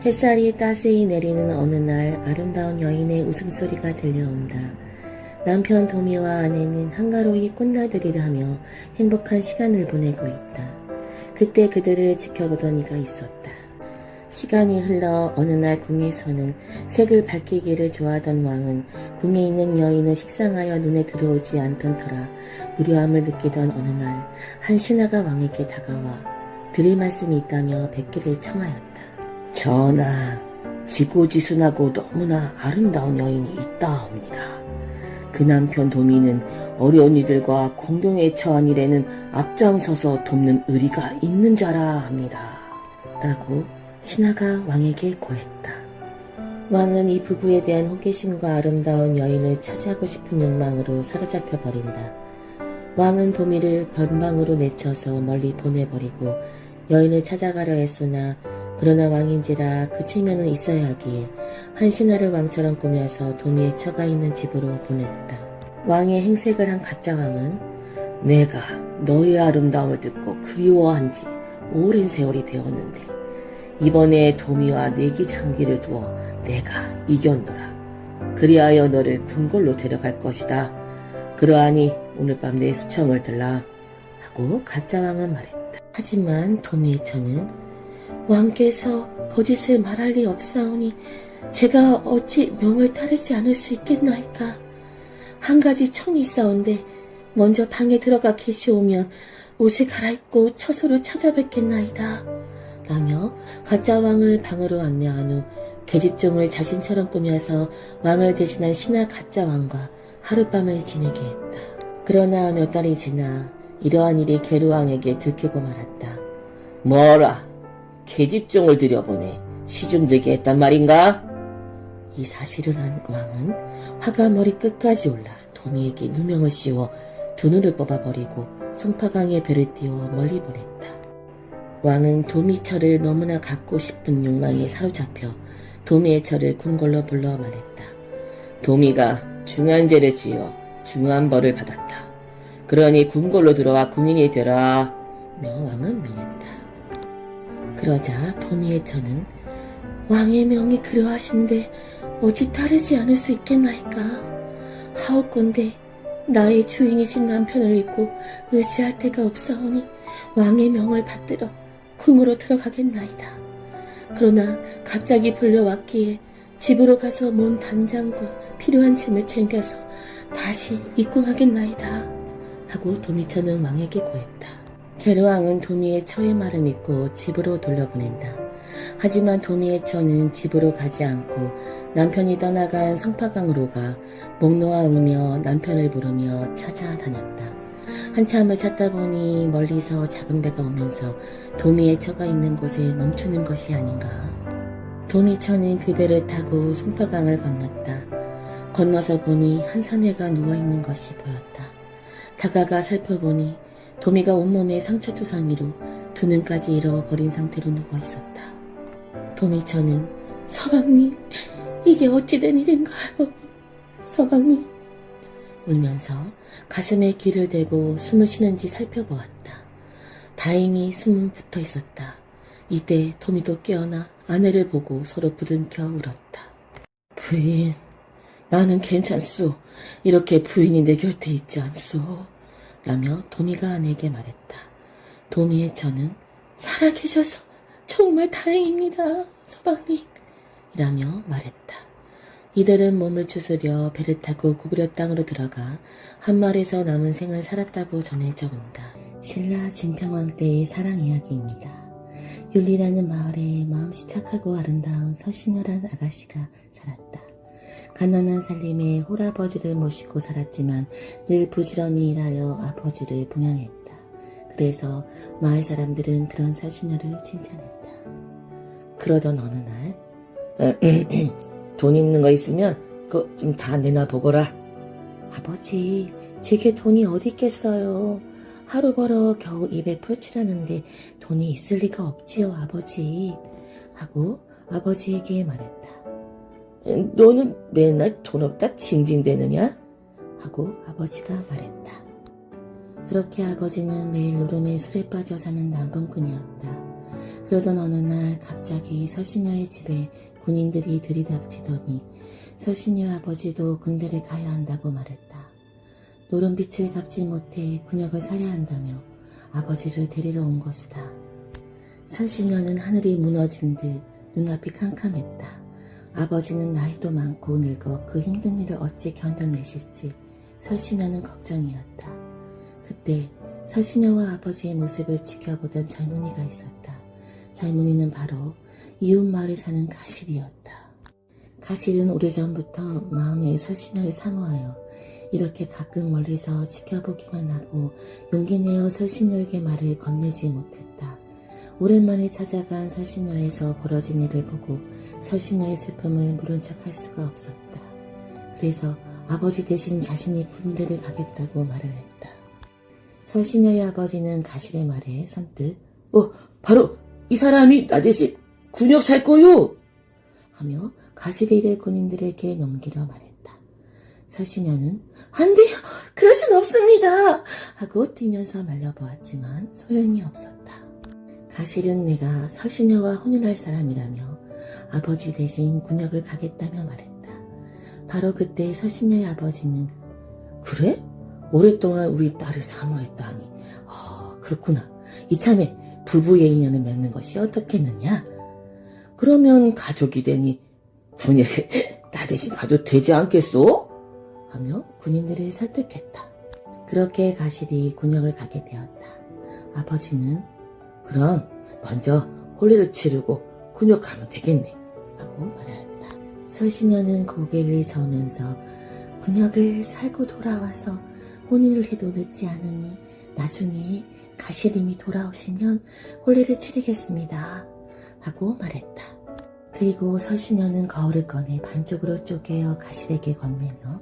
햇살이 따스히 내리는 어느 날 아름다운 여인의 웃음소리가 들려온다. 남편 도미와 아내는 한가로이 꽃나들이를 하며 행복한 시간을 보내고 있다. 그때 그들을 지켜보던 이가 있었다. 시간이 흘러 어느 날 궁에서는 색을 밝히기를 좋아하던 왕은 궁에 있는 여인은 식상하여 눈에 들어오지 않던 터라 무료함을 느끼던 어느 날 한 신하가 왕에게 다가와 드릴 말씀이 있다며 뵙기를 청하였다. 전하, 지고지순하고 너무나 아름다운 여인이 있다옵니다. 그 남편 도미는 어려운 이들과 공경에 처한 일에는 앞장서서 돕는 의리가 있는 자라 합니다. 라고 신하가 왕에게 고했다. 왕은 이 부부에 대한 호기심과 아름다운 여인을 차지하고 싶은 욕망으로 사로잡혀 버린다. 왕은 도미를 변방으로 내쳐서 멀리 보내버리고 여인을 찾아가려 했으나 그러나 왕인지라 그 체면은 있어야 하기에 한 신하를 왕처럼 꾸며서 도미의 처가 있는 집으로 보냈다. 왕의 행색을 한 가짜 왕은 내가 너의 아름다움을 듣고 그리워한 지 오랜 세월이 되었는데 이번에 도미와 내기 장기를 두어 내가 이겼노라. 그리하여 너를 궁궐로 데려갈 것이다. 그러하니 오늘 밤 내 수청을 들라 하고 가짜 왕은 말했다. 하지만 도미의 처는 왕께서 거짓을 말할 리 없사오니 제가 어찌 명을 따르지 않을 수 있겠나이까. 한 가지 청이 있사온데 먼저 방에 들어가 계시오면 옷을 갈아입고 처소를 찾아뵙겠나이다. 라며 가짜 왕을 방으로 안내한 후 계집종을 자신처럼 꾸며서 왕을 대신한 신하 가짜 왕과 하룻밤을 지내게 했다. 그러나 몇 달이 지나 이러한 일이 게르왕에게 들키고 말았다. 뭐라? 계집종을 들여보내 시중 들게 했단 말인가? 이 사실을 한 왕은 화가 머리끝까지 올라 도미에게 누명을 씌워 두 눈을 뽑아버리고 송파강에 배를 띄워 멀리 보냈다. 왕은 도미처를 너무나 갖고 싶은 욕망에 사로잡혀 도미의 처를 궁궐로 불러 말했다. 도미가 중한 죄를 지어 중한 벌을 받았다. 그러니 궁궐로 들어와 궁인이 되라. 며 왕은 명했다. 그러자 도미의 처는 왕의 명이 그러하신데 어찌 따르지 않을 수 있겠나이까. 하옵건대 나의 주인이신 남편을 잊고 의지할 데가 없사오니 왕의 명을 받들어 궁으로 들어가겠나이다. 그러나 갑자기 불려왔기에 집으로 가서 몸 단장과 필요한 짐을 챙겨서 다시 입궁하겠나이다. 하고 도미처는 왕에게 고했다. 게르왕은 도미의 처의 말을 믿고 집으로 돌려보낸다. 하지만 도미의 처는 집으로 가지 않고 남편이 떠나간 송파강으로 가 목 놓아 울며 남편을 부르며 찾아다녔다. 한참을 찾다 보니 멀리서 작은 배가 오면서 도미의 처가 있는 곳에 멈추는 것이 아닌가. 도미처는 그 배를 타고 송파강을 건넜다. 건너서 보니 한 사내가 누워있는 것이 보였다. 다가가 살펴보니 도미가 온몸에 상처투성이로 두 눈까지 잃어버린 상태로 누워있었다. 도미처는 서방님, 이게 어찌 된 일인가요? 서방님. 울면서 가슴에 귀를 대고 숨을 쉬는지 살펴보았다. 다행히 숨은 붙어 있었다. 이때 도미도 깨어나 아내를 보고 서로 부둥켜 울었다. 부인, 나는 괜찮소. 이렇게 부인이 내 곁에 있지 않소. 라며 도미가 아내에게 말했다. 도미의 처는 살아계셔서 정말 다행입니다, 서방님. 이라며 말했다. 이들은 몸을 추스려 배를 타고 고구려 땅으로 들어가 한마을에서 남은 생을 살았다고 전해져 온다. 신라 진평왕 때의 사랑 이야기입니다. 율리라는 마을에 마음씨 착하고 아름다운 서신여란 아가씨가 살았다. 가난한 살림에 홀아버지를 모시고 살았지만 늘 부지런히 일하여 아버지를 봉양했다. 그래서 마을 사람들은 그런 서신여를 칭찬했다. 그러던 어느 날 돈 있는 거 있으면 그거 좀 다 내놔 보거라. 아버지, 제게 돈이 어디 있겠어요. 하루 벌어 겨우 입에 풀칠하는데 돈이 있을 리가 없지요, 아버지. 하고 아버지에게 말했다. 너는 맨날 돈 없다 징징대느냐? 하고 아버지가 말했다. 그렇게 아버지는 매일 노름에 술에 빠져 사는 남봉꾼이었다. 그러던 어느 날 갑자기 서신여의 집에 군인들이 들이닥치더니 서신여 아버지도 군대를 가야 한다고 말했다. 노른빛을 갚지 못해 군역을 사려 한다며 아버지를 데리러 온 것이다. 서신여는 하늘이 무너진 듯 눈앞이 캄캄했다. 아버지는 나이도 많고 늙어 그 힘든 일을 어찌 견뎌내실지 서신여는 걱정이었다. 그때 서신여와 아버지의 모습을 지켜보던 젊은이가 있었다. 젊은이는 바로 이웃마을에 사는 가실이었다. 가실은 오래전부터 마음에 서신여를 사모하여 이렇게 가끔 멀리서 지켜보기만 하고 용기내어 서신여에게 말을 건네지 못했다. 오랜만에 찾아간 서신여에서 벌어진 일을 보고 서신여의 슬픔을 모른 척할 수가 없었다. 그래서 아버지 대신 자신이 군대를 가겠다고 말을 했다. 서신여의 아버지는 가실의 말에 선뜻 바로 이 사람이 나 대신 군역 살 거요! 하며 가실의 일을 군인들에게 넘기려 말했다. 서신여는 안 돼요! 그럴 순 없습니다! 하고 뛰면서 말려보았지만 소용이 없었다. 가실은 내가 서신여와 혼인할 사람이라며 아버지 대신 군역을 가겠다며 말했다. 바로 그때 서신여의 아버지는 그래? 오랫동안 우리 딸을 사모했다니. 그렇구나. 이참에 부부의 인연을 맺는 것이 어떻겠느냐? 그러면 가족이 되니 군역에 나 대신 가도 되지 않겠소? 하며 군인들을 설득했다. 그렇게 가실이 군역을 가게 되었다. 아버지는 그럼 먼저 혼례를 치르고 군역하면 되겠네 하고 말하였다. 서신여는 고개를 저으면서 군역을 살고 돌아와서 혼인을 해도 늦지 않으니 나중에 가실님이 돌아오시면 혼례를 치르겠습니다 하고 말했다. 그리고 서신여는 거울을 꺼내 반쪽으로 쪼개어 가실에게 건네며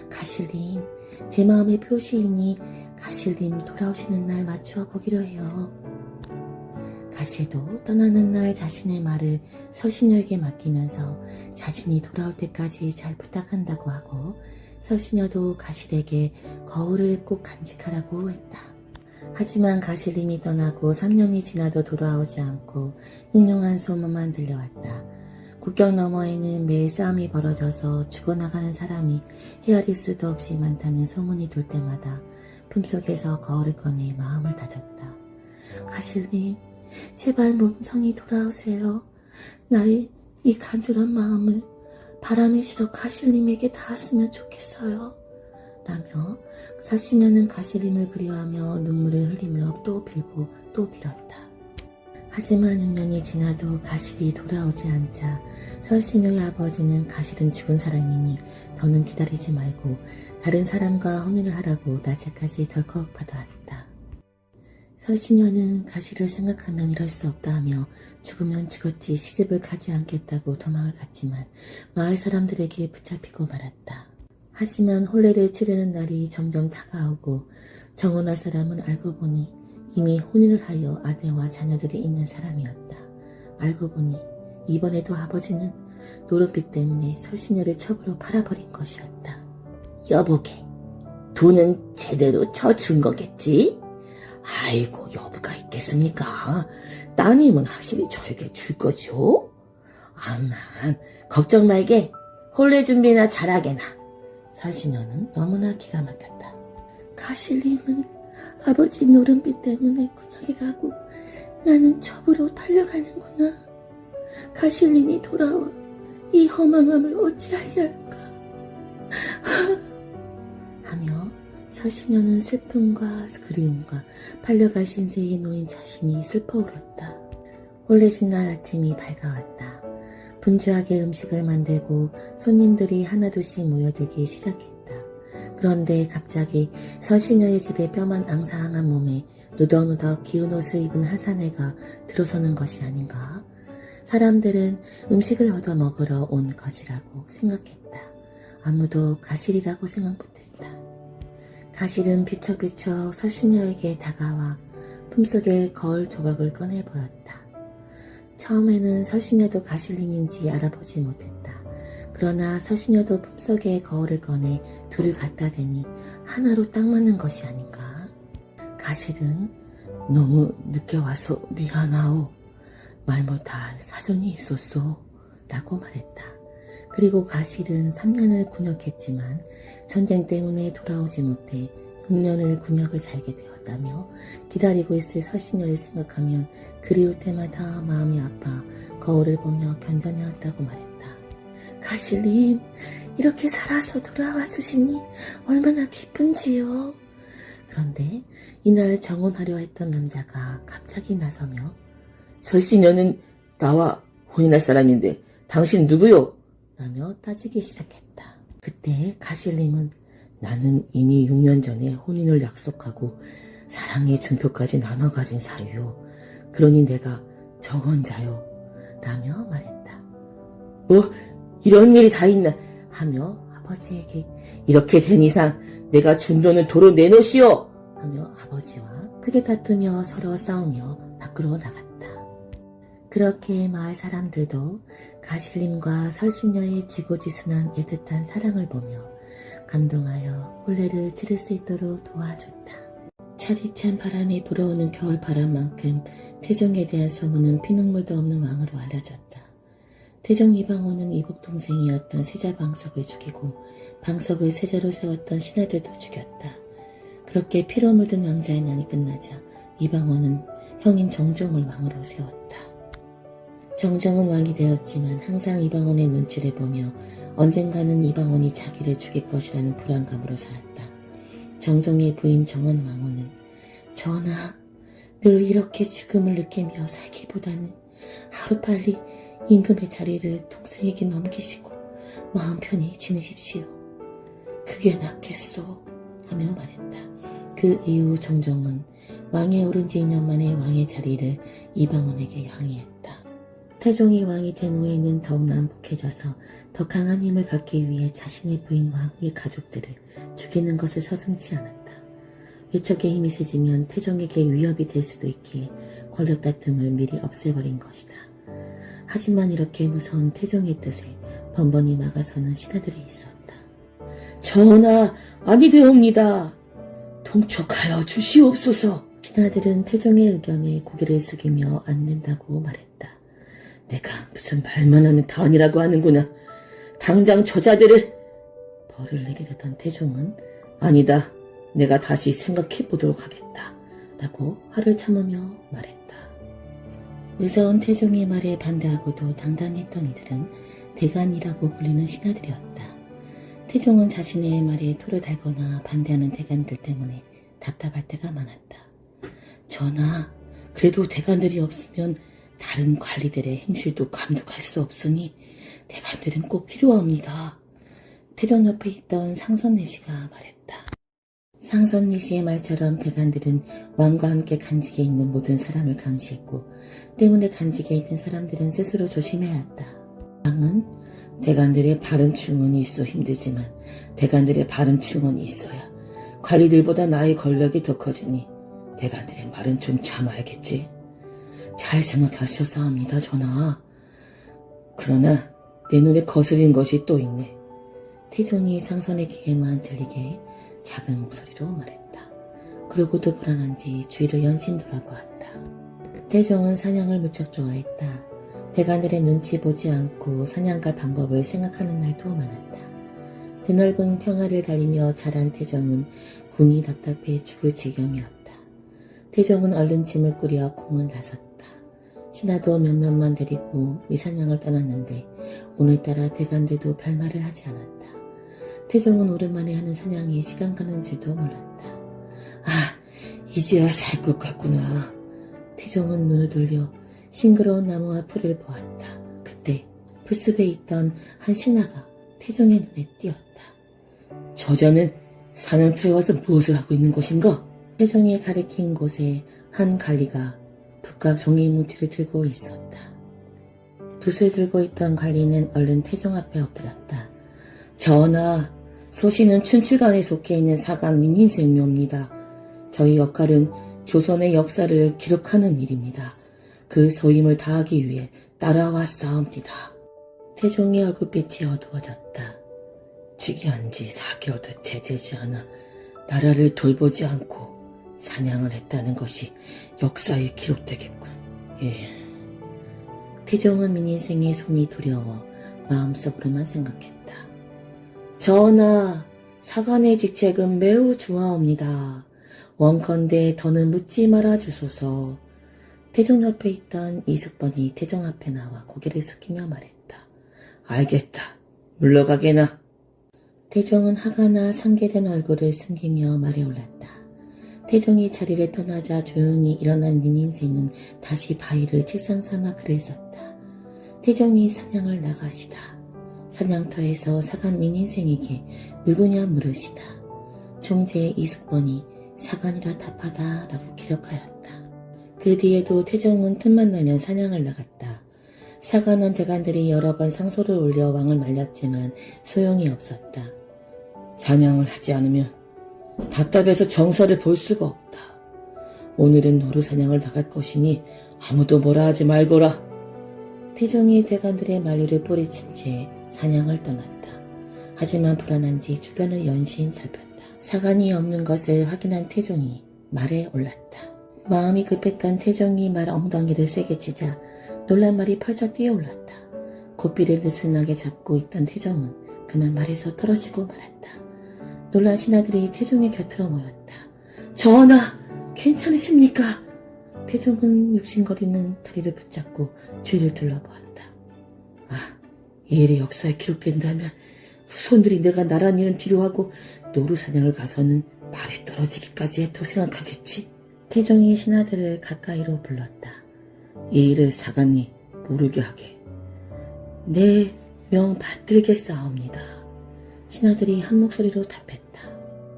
가실님, 제 마음의 표시이니 가실님 돌아오시는 날 맞추어 보기로 해요. 가실도 떠나는 날 자신의 말을 서신여에게 맡기면서 자신이 돌아올 때까지 잘 부탁한다고 하고 서신여도 가실에게 거울을 꼭 간직하라고 했다. 하지만 가실님이 떠나고 3년이 지나도 돌아오지 않고 흉흉한 소문만 들려왔다. 국경 너머에는 매일 싸움이 벌어져서 죽어나가는 사람이 헤아릴 수도 없이 많다는 소문이 돌 때마다 품속에서 거울을 꺼내 마음을 다졌다. 가실님, 제발 몸성이 돌아오세요. 나의 이 간절한 마음을 바람에 실어 가실님에게 닿았으면 좋겠어요. 라며 서신여는 가실님을 그리워하며 눈물을 흘리며 또 빌고 또 빌었다. 하지만 6년이 지나도 가실이 돌아오지 않자 서신여의 아버지는 가실은 죽은 사람이니 더는 기다리지 말고 다른 사람과 혼인을 하라고 낮에까지 덜컥 받아왔다. 서신여는 가실을 생각하면 이럴 수 없다 하며 죽으면 죽었지 시집을 가지 않겠다고 도망을 갔지만 마을 사람들에게 붙잡히고 말았다. 하지만 혼례를 치르는 날이 점점 다가오고 정원할 사람은 알고 보니 이미 혼인을 하여 아내와 자녀들이 있는 사람이었다. 알고 보니 이번에도 아버지는 노릇빛 때문에 서신여를 첩으로 팔아버린 것이었다. 여보게, 돈은 제대로 쳐준 거겠지? 아이고, 여부가 있겠습니까? 따님은 확실히 저에게 줄 거죠? 암만 걱정 말게 혼례 준비나 잘하게나. 서신여는 너무나 기가 막혔다. 가실님은 아버지 노름빛 때문에 군역에 가고 나는 첩으로 팔려가는구나. 가실님이 돌아와 이 허망함을 어찌하게 할까 하며 서신여는 슬픔과 그리움과 팔려갈 신세에 놓인 자신이 슬퍼 울었다. 혼례식 날 아침이 밝아왔다. 분주하게 음식을 만들고 손님들이 하나둘씩 모여들기 시작했다. 그런데 갑자기 서신여의 집에 뼈만 앙상한 몸에 누덕누덕 기운 옷을 입은 한 사내가 들어서는 것이 아닌가. 사람들은 음식을 얻어 먹으러 온 거지라고 생각했다. 아무도 가실이라고 생각 못했다. 가실은 비척비척 서신여에게 다가와 품속에 거울 조각을 꺼내 보였다. 처음에는 서신여도 가실님인지 알아보지 못했다. 그러나 서신여도 품속에 거울을 꺼내 둘을 갖다 대니 하나로 딱 맞는 것이 아닌가. 가실은 너무 늦게 와서 미안하오. 말 못할 사정이 있었소 라고 말했다. 그리고 가실은 3년을 군역했지만 전쟁 때문에 돌아오지 못해 6년을 군역을 살게 되었다며 기다리고 있을 설신녀를 생각하면 그리울 때마다 마음이 아파 거울을 보며 견뎌내었다고 말했다. 가실님, 이렇게 살아서 돌아와 주시니 얼마나 기쁜지요. 그런데 이날 정혼하려 했던 남자가 갑자기 나서며 설신녀는 나와 혼인할 사람인데 당신 누구요? 라며 따지기 시작했다. 그때 가실님은 나는 이미 6년 전에 혼인을 약속하고 사랑의 증표까지 나눠 가진 사유요. 그러니 내가 정혼자요. 라며 말했다. 뭐 이런 일이 다 있나 하며 아버지에게 이렇게 된 이상 내가 준 돈은 도로 내놓으시오 하며 아버지와 크게 다투며 서로 싸우며 밖으로 나갔다. 그렇게 마을 사람들도 가실님과 설신녀의 지고지순한 애틋한 사랑을 보며 감동하여 혼례를 치를 수 있도록 도와줬다. 차디찬 바람이 불어오는 겨울 바람만큼 태종에 대한 소문은 피눈물도 없는 왕으로 알려졌다. 태종 이방원은 이복 동생이었던 세자방석을 죽이고 방석을 세자로 세웠던 신하들도 죽였다. 그렇게 피로 물든 왕자의 난이 끝나자 이방원은 형인 정종을 왕으로 세웠다. 정종은 왕이 되었지만 항상 이방원의 눈치를 보며 언젠가는 이방원이 자기를 죽일 것이라는 불안감으로 살았다. 정종의 부인 정원왕후는 전하, 늘 이렇게 죽음을 느끼며 살기보다는 하루빨리 임금의 자리를 동생에게 넘기시고 마음 편히 지내십시오. 그게 낫겠소 하며 말했다. 그 이후 정종은 왕에 오른 지 2년 만에 왕의 자리를 이방원에게 항의했다. 태종이 왕이 된 후에는 더욱 난폭해져서 더 강한 힘을 갖기 위해 자신의 부인 왕후의 가족들을 죽이는 것을 서슴지 않았다. 외척의 힘이 세지면 태종에게 위협이 될 수도 있기에 권력 다툼을 미리 없애버린 것이다. 하지만 이렇게 무서운 태종의 뜻에 번번이 막아서는 신하들이 있었다. 전하, 아니되옵니다. 통촉하여 주시옵소서. 신하들은 태종의 의견에 고개를 숙이며 안 된다고 말했다. 내가 무슨 말만 하면 다 아니라고 하는구나. 당장 저자들을 벌을 내리려던 태종은 아니다. 내가 다시 생각해 보도록 하겠다. 라고 화를 참으며 말했다. 무서운 태종의 말에 반대하고도 당당했던 이들은 대간이라고 불리는 신하들이었다. 태종은 자신의 말에 토를 달거나 반대하는 대간들 때문에 답답할 때가 많았다. 전하, 그래도 대간들이 없으면 다른 관리들의 행실도 감독할 수 없으니 대간들은 꼭 필요합니다. 태종 옆에 있던 상선내시가 말했다. 상선내시의 말처럼 대간들은 왕과 함께 간직에 있는 모든 사람을 감시했고 때문에 간직에 있는 사람들은 스스로 조심해야 했다. 왕은 대간들의 바른 충원이 있어 힘들지만 대간들의 바른 충원이 있어야 관리들보다 나의 권력이 더 커지니 대간들의 말은 좀 참아야겠지. 잘 생각하셔서합니다, 전하. 그러나 내 눈에 거스린 것이 또 있네. 태종이 상선의 귀에만 들리게 작은 목소리로 말했다. 그러고도 불안한지 주위를 연신 돌아보았다. 태종은 사냥을 무척 좋아했다. 대간들의 눈치 보지 않고 사냥 갈 방법을 생각하는 날도 많았다. 드넓은 평화를 달리며 자란 태종은 군이 답답해 죽을 지경이었다. 태종은 얼른 짐을 꾸려 공을 나섰다. 신하도 몇몇만 데리고 미사냥을 떠났는데 오늘따라 대간들도 별말을 하지 않았다. 태종은 오랜만에 하는 사냥이 시간 가는 줄도 몰랐다. 아, 이제야 살 것 같구나. 태종은 눈을 돌려 싱그러운 나무와 풀을 보았다. 그때 풀숲에 있던 한 신하가 태종의 눈에 띄었다. 저자는 사냥터에 와서 무엇을 하고 있는 것인가? 태종이 가리킨 곳에 한 관리가 북각 종이 뭉치를 들고 있었다. 붓을 들고 있던 관리는 얼른 태종 앞에 엎드렸다. 전하, 소신은 춘추관에 속해 있는 사관 민인생묘입니다. 저희 역할은 조선의 역사를 기록하는 일입니다. 그 소임을 다하기 위해 따라왔사옵니다. 태종의 얼굴빛이 어두워졌다. 즉위한 지 4개월도 채 되지 않아 나라를 돌보지 않고 사냥을 했다는 것이 역사에 기록되겠군. 예, 태종은 민인생의 손이 두려워 마음속으로만 생각했다. 전하, 사관의 직책은 매우 중하옵니다. 원컨대 더는 묻지 말아 주소서. 태종 옆에 있던 이숙번이 태종 앞에 나와 고개를 숙이며 말했다. 알겠다. 물러가게나. 태종은 화가 상계된 얼굴을 숨기며 말에 올랐다. 태종이 자리를 떠나자 조용히 일어난 민인생은 다시 바위를 책상 삼아 글을 썼다. 태종이 사냥을 나가시다. 사냥터에서 사간 민인생에게 누구냐 물으시다. 총재 이숙번이 사간이라 답하다 라고 기록하였다. 그 뒤에도 태종은 틈만 나면 사냥을 나갔다. 사관원 대관들이 여러 번 상소를 올려 왕을 말렸지만 소용이 없었다. 사냥을 하지 않으면 답답해서 정서를 볼 수가 없다. 오늘은 노루사냥을 나갈 것이니 아무도 뭐라 하지 말거라. 태종이 대관들의 만류를 뿌리친 채 사냥을 떠났다. 하지만 불안한지 주변을 연신 살폈다. 사관이 없는 것을 확인한 태종이 말에 올랐다. 마음이 급했던 태종이 말 엉덩이를 세게 치자 놀란 말이 펄쩍 뛰어올랐다. 고삐를 느슨하게 잡고 있던 태종은 그만 말에서 떨어지고 말았다. 놀란 신하들이 태종의 곁으로 모였다. 전하, 괜찮으십니까? 태종은 육신거리는 다리를 붙잡고 주위를 둘러보았다. 아, 이 일이 역사에 기록된다면 후손들이 내가 나란 일은 뒤로 하고 노루사냥을 가서는 말에 떨어지기까지 했다고 생각하겠지. 태종이 신하들을 가까이로 불렀다. 이 일을 사관이 모르게 하게. 네, 명 받들겠사옵니다. 신하들이 한 목소리로 답했다.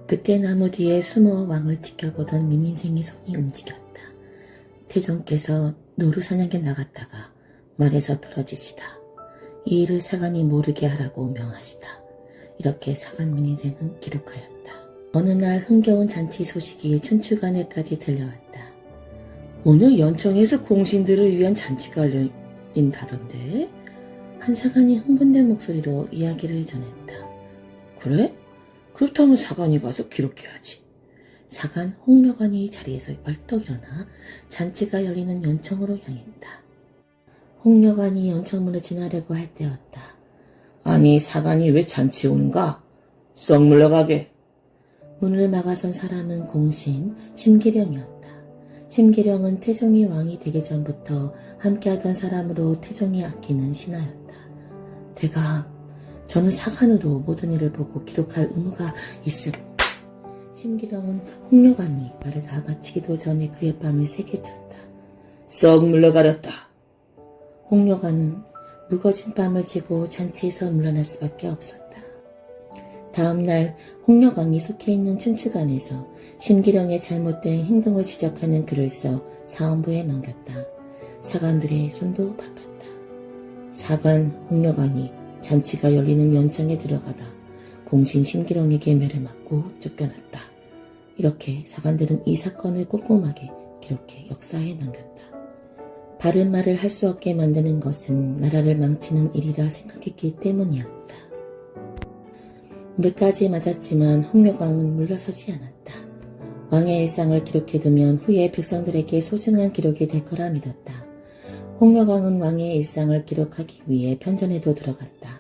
그때 나무 뒤에 숨어 왕을 지켜보던 민인생의 손이 움직였다. 태종께서 노루사냥에 나갔다가 말에서 떨어지시다. 이 일을 사관이 모르게 하라고 명하시다. 이렇게 사관 민인생은 기록하였다. 어느 날 흥겨운 잔치 소식이 춘추관에까지 들려왔다. 오늘 연청에서 공신들을 위한 잔치가 열린다던데? 한 사관이 흥분된 목소리로 이야기를 전했다. 그래? 그렇다면 사관이 가서 기록해야지. 사관 홍려관이 자리에서 벌떡 일어나 잔치가 열리는 연청으로 향했다. 홍려관이 연청문을 지나려고 할 때였다. 아니, 사관이 왜 잔치에 오는가? 썩 물러가게. 문을 막아선 사람은 공신 심기령이었다. 심기령은 태종이 왕이 되기 전부터 함께하던 사람으로 태종이 아끼는 신하였다. 대감, 저는 사관으로 모든 일을 보고 기록할 의무가 있음. 심기령은 홍려관이 말을 다 마치기도 전에 그의 뺨을 세게 쳤다. 썩 물러가렸다. 홍려관은 무거진 뺨을 쥐고 잔치에서 물러날 수밖에 없었다. 다음 날 홍려관이 속해 있는 춘추관에서 심기령의 잘못된 행동을 지적하는 글을 써 사헌부에 넘겼다. 사관들의 손도 바빴다. 사관 홍려관이 잔치가 열리는 연청에 들어가다 공신 심기령에게 매를 맞고 쫓겨났다. 이렇게 사관들은 이 사건을 꼼꼼하게 기록해 역사에 남겼다. 바른 말을 할 수 없게 만드는 것은 나라를 망치는 일이라 생각했기 때문이었다. 몇 가지 맞았지만 홍려광은 물러서지 않았다. 왕의 일상을 기록해두면 후에 백성들에게 소중한 기록이 될 거라 믿었다. 홍려광은 왕의 일상을 기록하기 위해 편전에도 들어갔다.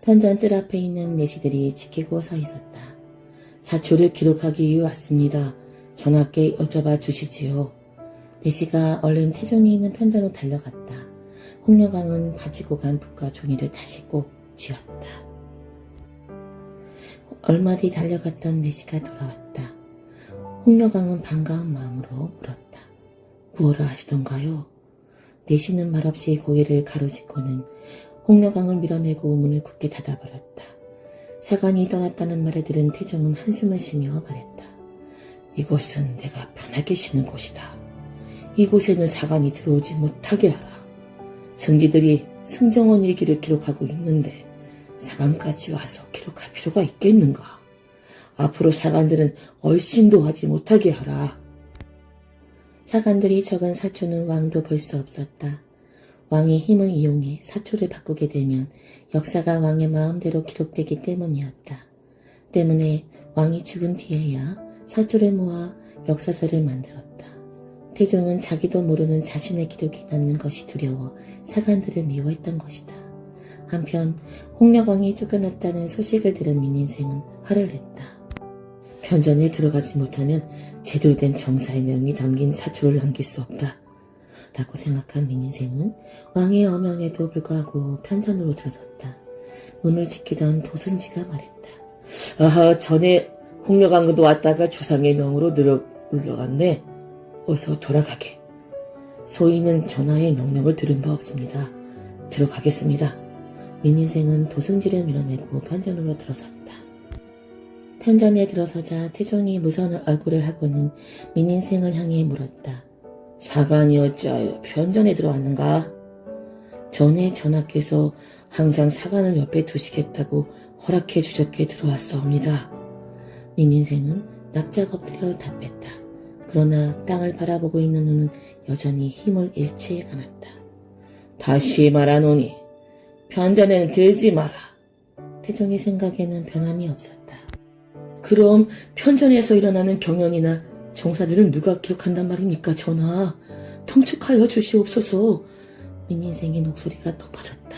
편전 뜰 앞에 있는 내시들이 지키고 서 있었다. 사초를 기록하기 위해 왔습니다. 전하께 여쭤봐 주시지요. 내시가 얼른 태종이 있는 편전으로 달려갔다. 홍려광은 가지고 간 붓과 종이를 다시 꼭 쥐었다. 얼마 뒤 달려갔던 내시가 돌아왔다. 홍려광은 반가운 마음으로 물었다. 무엇을 하시던가요? 내시는 말없이 고개를 가로짓고는 홍려광을 밀어내고 문을 굳게 닫아버렸다. 사관이 떠났다는 말을 들은 태종은 한숨을 쉬며 말했다. 이곳은 내가 편하게 쉬는 곳이다. 이곳에는 사관이 들어오지 못하게 하라. 승지들이 승정원 일기를 기록하고 있는데 사관까지 와서 기록할 필요가 있겠는가? 앞으로 사관들은 얼씬도 하지 못하게 하라. 사관들이 적은 사초는 왕도 볼 수 없었다. 왕의 힘을 이용해 사초를 바꾸게 되면 역사가 왕의 마음대로 기록되기 때문이었다. 때문에 왕이 죽은 뒤에야 사초를 모아 역사서를 만들었다. 태종은 자기도 모르는 자신의 기록이 남는 것이 두려워 사관들을 미워했던 것이다. 한편 홍려강이 쫓겨났다는 소식을 들은 민인생은 화를 냈다. 편전에 들어가지 못하면 제대로 된 정사의 내용이 담긴 사초를 남길 수 없다. 라고 생각한 민인생은 왕의 어명에도 불구하고 편전으로 들어섰다. 문을 지키던 도순지가 말했다. 아하, 전에 홍려강도 왔다가 주상의 명으로 물러갔네. 어서 돌아가게. 소인은 전하의 명령을 들은 바 없습니다. 들어가겠습니다. 민인생은 도승지를 밀어내고 편전으로 들어섰다. 편전에 들어서자 태종이 무서운 얼굴을 하고는 민인생을 향해 물었다. 사관이 어찌하여 편전에 들어왔는가? 전에 전하께서 항상 사관을 옆에 두시겠다고 허락해 주셨기에 들어왔사옵니다. 민인생은 납작 엎드려 답했다. 그러나 땅을 바라보고 있는 눈은 여전히 힘을 잃지 않았다. 다시 말하노니 편전에는 들지 마라. 태종의 생각에는 변함이 없었다. 그럼 편전에서 일어나는 경연이나 정사들은 누가 기록한단 말입니까, 전하? 통촉하여 주시옵소서. 민인생의 목소리가 높아졌다.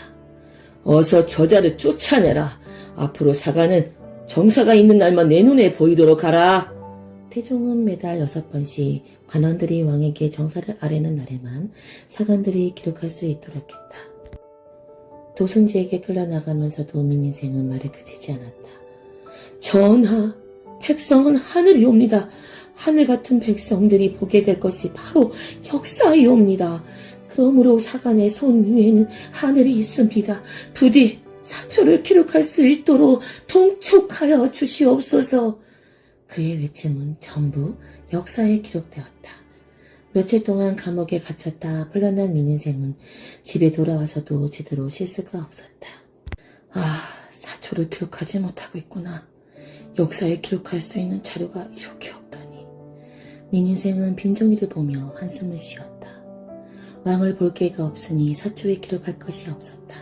어서 저자를 쫓아내라. 앞으로 사관은 정사가 있는 날만 내 눈에 보이도록 하라. 태종은 매달 6번씩 관원들이 왕에게 정사를 아뢰는 날에만 사관들이 기록할 수 있도록 했다. 도순지에게 끌려나가면서도 민인생은 말을 그치지 않았다. 전하, 백성은 하늘이옵니다. 하늘 같은 백성들이 보게 될 것이 바로 역사이옵니다. 그러므로 사관의 손 위에는 하늘이 있습니다. 부디 사초를 기록할 수 있도록 통촉하여 주시옵소서. 그의 외침은 전부 역사에 기록되었다. 며칠 동안 감옥에 갇혔다 풀려난 민인생은 집에 돌아와서도 제대로 쉴 수가 없었다. 아, 사초를 기록하지 못하고 있구나. 역사에 기록할 수 있는 자료가 이렇게 없다니. 민인생은 빈종이를 보며 한숨을 쉬었다. 왕을 볼 기회가 없으니 사초에 기록할 것이 없었다.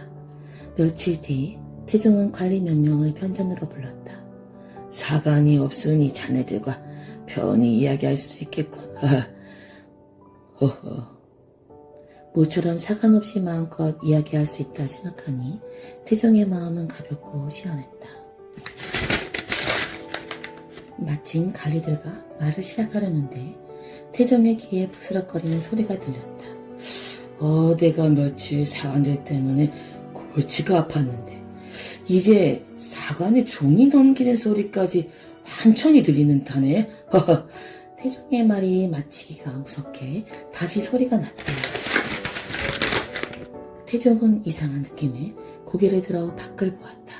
며칠 뒤 태종은 관리 몇 명을 편전으로 불렀다. 사관이 없으니 자네들과 편히 이야기할 수 있겠군. 허허. 모처럼 사관 없이 마음껏 이야기할 수 있다 생각하니 태종의 마음은 가볍고 시원했다. 마침 관리들과 말을 시작하려는데 태종의 귀에 부스럭거리는 소리가 들렸다. 내가 며칠 사관들 때문에 골치가 아팠는데 이제 사관의 종이 넘기는 소리까지 환청이 들리는 타네. 태종의 말이 마치기가 무섭게 다시 소리가 났다. 태종은 이상한 느낌에 고개를 들어 밖을 보았다.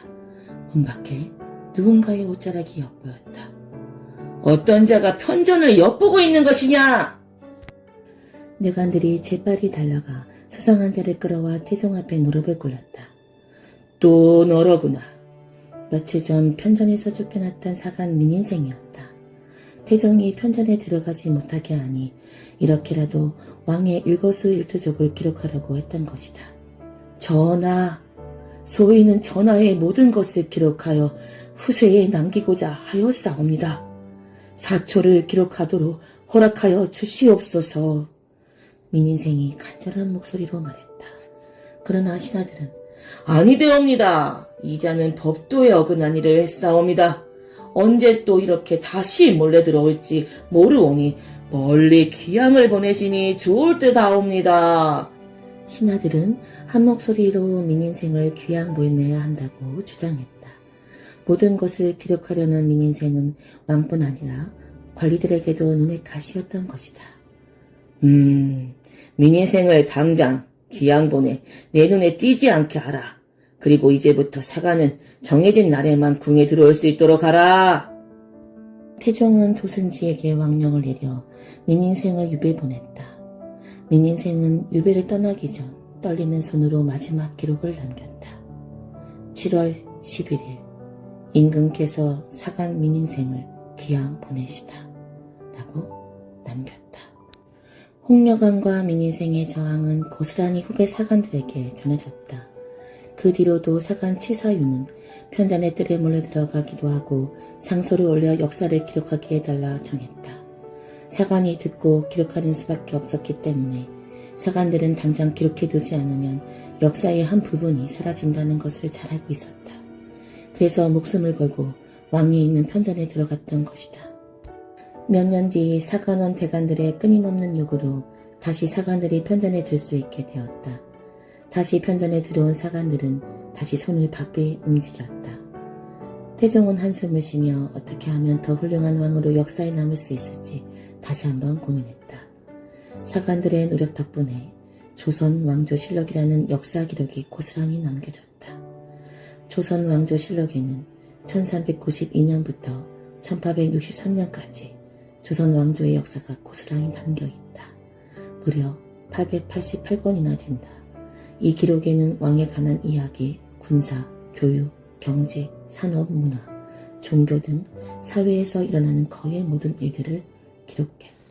문 밖에 누군가의 옷자락이 엿보였다. 어떤 자가 편전을 엿보고 있는 것이냐? 내관들이 재빨리 달려가 수상한 자를 끌어와 태종 앞에 무릎을 꿇렸다. 또 너로구나. 며칠 전 편전에서 쫓겨났던 사관 민인생이었다. 태종이 편전에 들어가지 못하게 하니 이렇게라도 왕의 일거수일투족을 기록하려고 했던 것이다. 전하, 소인은 전하의 모든 것을 기록하여 후세에 남기고자 하였사옵니다. 사초를 기록하도록 허락하여 주시옵소서. 민인생이 간절한 목소리로 말했다. 그러나 신하들은 아니되옵니다. 이자는 법도에 어긋난 일을 했사옵니다. 언제 또 이렇게 다시 몰래 들어올지 모르오니 멀리 귀양을 보내심이 좋을 듯하옵니다. 신하들은 한 목소리로 민인생을 귀양 보내야 한다고 주장했다. 모든 것을 기록하려는 민인생은 왕뿐 아니라 관리들에게도 눈의 가시였던 것이다. 민인생을 당장 귀양 보내 내 눈에 띄지 않게 하라. 그리고 이제부터 사관은 정해진 날에만 궁에 들어올 수 있도록 하라. 태종은 도순지에게 왕령을 내려 민인생을 유배 보냈다. 민인생은 유배를 떠나기 전 떨리는 손으로 마지막 기록을 남겼다. 7월 11일 임금께서 사관 민인생을 귀양 보내시다 라고 남겼다. 홍려강과 민인생의 저항은 고스란히 후배 사관들에게 전해졌다. 그 뒤로도 사관 치사유는 편전의 뜰에 몰려 들어가기도 하고 상소를 올려 역사를 기록하게 해달라 정했다. 사관이 듣고 기록하는 수밖에 없었기 때문에 사관들은 당장 기록해두지 않으면 역사의 한 부분이 사라진다는 것을 잘 알고 있었다. 그래서 목숨을 걸고 왕이 있는 편전에 들어갔던 것이다. 몇 년 뒤 사관원 대관들의 끊임없는 요구로 다시 사관들이 편전에 들 수 있게 되었다. 다시 편전에 들어온 사관들은 다시 손을 바삐 움직였다. 태종은 한숨을 쉬며 어떻게 하면 더 훌륭한 왕으로 역사에 남을 수 있을지 다시 한번 고민했다. 사관들의 노력 덕분에 조선 왕조실록이라는 역사 기록이 고스란히 남겨졌다. 조선 왕조실록에는 1392년부터 1863년까지 조선 왕조의 역사가 고스란히 담겨있다. 무려 888권이나 된다. 이 기록에는 왕에 관한 이야기, 군사, 교육, 경제, 산업, 문화, 종교 등 사회에서 일어나는 거의 모든 일들을 기록했다.